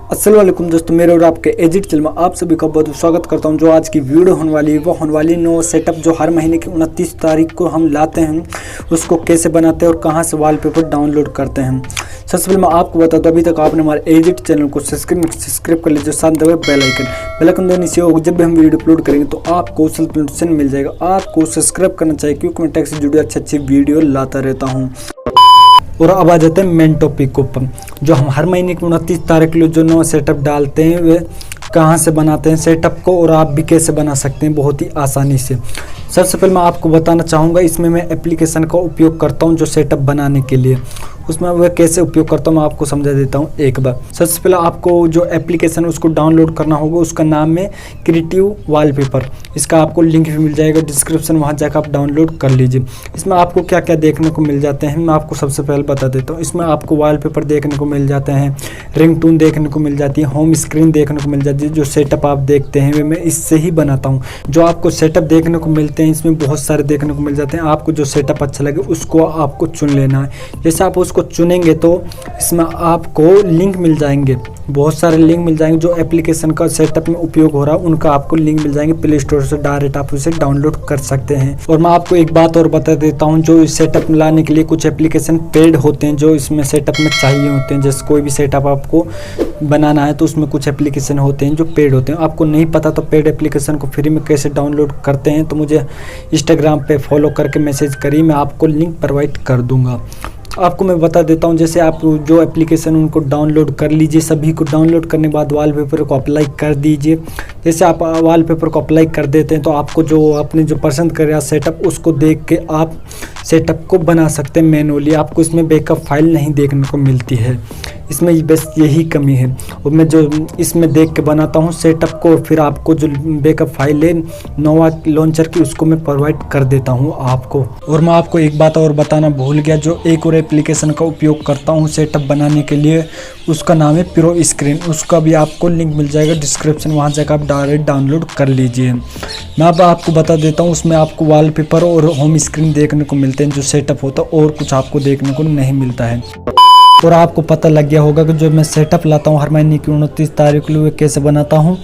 अस्सलाम वालेकुम दोस्तों, मेरे और आपके एजिट चैनल में आप सभी का बहुत स्वागत करता हूं। जो आज की वीडियो होने वाली है वो होने वाली नो सेटअप जो हर महीने की 29 तारीख को हम लाते हैं, उसको कैसे बनाते हैं और कहां से वॉलपेपर डाउनलोड करते हैं। सबसे पहले मैं आपको बता दूं, अभी तक आपने हमारे एजिट चैनल को सब्सक्राइब कर लीजिए, साथ दबाए बेल आइकन दोनों से हो। जब भी हम वीडियो अपलोड करेंगे तो आपको नोटिफिकेशन मिल जाएगा। आपको सब्सक्राइब करना चाहिए क्योंकि मैं टेक से जुड़ी अच्छी वीडियो लाता रहता हूँ। और अब आ जाते हैं मेन टॉपिक के ऊपर। जो हम हर महीने की 29 तारीख को जो नया सेटअप डालते हैं वे कहाँ से बनाते हैं सेटअप को, और आप भी कैसे बना सकते हैं बहुत ही आसानी से। सबसे पहले मैं आपको बताना चाहूँगा, इसमें मैं एप्लीकेशन का उपयोग करता हूँ जो सेटअप बनाने के लिए। उसमें वह कैसे उपयोग करता हूँ मैं आपको समझा देता हूँ एक बार। सबसे पहले आपको जो एप्लीकेशन है उसको डाउनलोड करना होगा, उसका नाम है क्रिएटिव वॉलपेपर। इसका आपको लिंक भी मिल जाएगा डिस्क्रिप्शन, वहाँ जाकर आप डाउनलोड कर लीजिए। इसमें आपको क्या क्या देखने को मिल जाते हैं मैं आपको सबसे पहले बता देता हूँ। इसमें आपको वॉलपेपर देखने को मिल जाते हैं, रिंगटोन देखने को मिल जाती है, होम स्क्रीन देखने को मिल जाती है। जो सेटअप आप देखते हैं वे मैं इससे ही बनाता हूँ। जो आपको सेटअप देखने को मिलते हैं इसमें बहुत सारे देखने को मिल जाते हैं। आपको जो सेटअप अच्छा लगे उसको आपको चुन लेना है। जैसे आप उसको चुनेंगे तो इसमें आपको लिंक मिल जाएंगे, बहुत सारे लिंक मिल जाएंगे। जो एप्लीकेशन का सेटअप में उपयोग हो रहा है उनका आपको लिंक मिल जाएंगे प्ले स्टोर से, डायरेक्ट आप उसे डाउनलोड कर सकते हैं। और मैं आपको एक बात और बता देता हूं, जो इस सेटअप में लाने के लिए कुछ एप्लीकेशन पेड होते हैं जो इसमें सेटअप में चाहिए होते हैं। जैसे कोई भी सेटअप आपको बनाना है तो उसमें कुछ एप्लीकेशन होते हैं जो पेड होते हैं। आपको नहीं पता तो पेड एप्लीकेशन को फ्री में कैसे डाउनलोड करते हैं तो मुझे इंस्टाग्राम पे फॉलो करके मैसेज करिए, मैं आपको लिंक प्रोवाइड कर दूंगा। आपको मैं बता देता हूं, जैसे आप जो एप्लीकेशन उनको डाउनलोड कर लीजिए। सभी को डाउनलोड करने के बाद वॉलपेपर को अप्लाई कर दीजिए। जैसे आप वॉलपेपर को अप्लाई कर देते हैं तो आपको जो आपने जो पसंद कर रहा सेटअप उसको देख के आप सेटअप को बना सकते हैं मैनुअली। आपको इसमें बैकअप फाइल नहीं देखने को मिलती है, इसमें बस यही कमी है। और मैं जो इसमें देख के बनाता हूँ सेटअप को, फिर आपको जो बैकअप फाइल है नोवा लॉन्चर की उसको मैं प्रोवाइड कर देता हूँ आपको। और मैं आपको एक बात और बताना भूल गया, जो एक और एप्लीकेशन का उपयोग करता हूँ सेटअप बनाने के लिए, उसका नाम है प्रो स्क्रीन। उसका भी आपको लिंक मिल जाएगा डिस्क्रिप्शन, वहाँ जाकर आप डायरेक्ट डाउनलोड कर लीजिए। मैं अब आपको बता देता हूँ, उसमें आपको वॉलपेपर और होम स्क्रीन देखने को मिलते हैं जो सेटअप होता है, और कुछ आपको देखने को नहीं मिलता है। और आपको पता लग गया होगा कि जो मैं सेटअप लाता हूँ हर महीने की 29 तारीख को वो कैसे बनाता हूँ।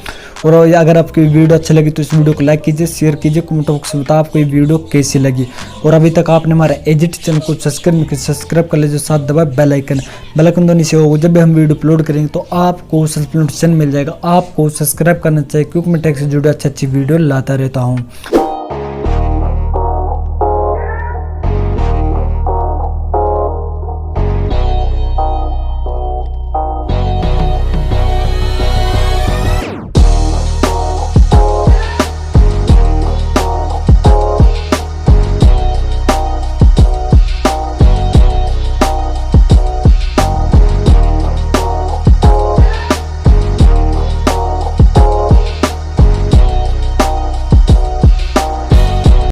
और अगर आपकी वीडियो अच्छी लगी तो इस वीडियो को लाइक कीजिए, शेयर कीजिए, कमेंट बॉक्स में बताओ आपको ये वीडियो कैसी लगी। और अभी तक आपने हमारे एजिट चैनल को सब्सक्राइब कर लीजिए, साथ दबाए बेल आइकन दोनों से हो। जब भी हम वीडियो अपलोड करेंगे तो आपको नोटिफिकेशन मिल जाएगा। आपको सब्सक्राइब करना चाहिए क्योंकि मैं टेक से जुड़े अच्छी वीडियो लाता रहता हूँ।